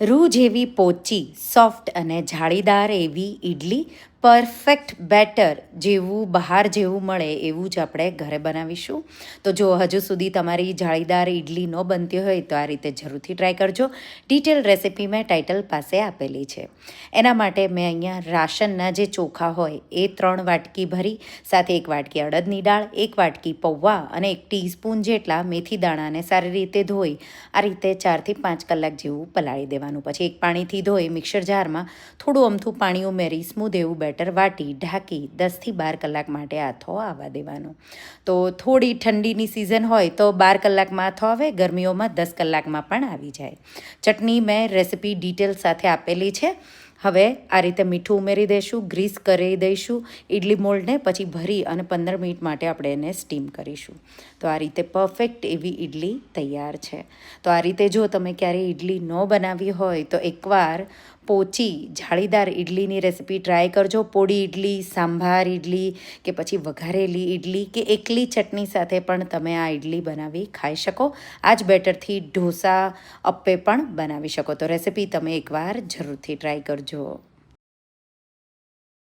રૂ જેવી પોચી સોફ્ટ અને જાળીદાર એવી ઈડલી પરફેક્ટ બેટર જેવું બહાર જેવું મળે એવું જ આપણે ઘરે બનાવીશું. તો જો હજુ સુધી તમારી જાળીદાર ઈડલી ન બનતી હોય તો આ રીતે જરૂરથી ટ્રાય કરજો. ડિટેલ રેસિપી મેં ટાઇટલ પાસે આપેલી છે. એના માટે મેં અહીંયા રાશનના જે ચોખા હોય એ 3 વાટકી ભરી, સાથે 1 વાટકી અડદની દાળ, 1 વાટકી પૌવા અને 1 ટીસ્પૂન જેટલા મેથી દાણાને સારી રીતે ધોઈ આ રીતે 4થી 5 કલાક જેવું પલાળી દેવાનું. પછી એક પાણીથી ધોઈ મિક્સર જારમાં થોડું અમથું પાણી ઉમેરી સ્મૂધ એવું બેટર વાટી ઢાંકી 10થી 12 કલાક માટે આથો આવવા દેવાનો. તો થોડી ઠંડીની સિઝન હોય તો 12 કલાકમાં આથો આવે, ગરમીઓમાં 10 કલાકમાં પણ આવી જાય. ચટણી મેં રેસિપી ડિટેલ સાથે આપેલી છે. હવે આ રીતે મીઠું ઉમેરી દઈશું, ગ્રીસ કરી દઈશું ઇડલી મોલ્ડને, પછી ભરી અને 15 મિનિટ માટે આપણે એને સ્ટીમ કરીશું. તો આ રીતે પરફેક્ટ એવી ઇડલી તૈયાર છે. તો આ રીતે જો તમે ક્યારેય ઇડલી ન બનાવી હોય તો એકવાર પોચી જાળીદાર ઇડલીની રેસિપી ટ્રાય કરજો. પોળી ઇડલી, સાંભાર ઇડલી કે પછી વઘારેલી ઇડલી કે એકલી ચટણી સાથે પણ તમે આ ઇડલી બનાવી ખાઈ શકો. આ જ બેટરથી ઢોસા, અપ્પે પણ બનાવી શકો. તો રેસિપી તમે એકવાર જરૂરથી ટ્રાય કરજો.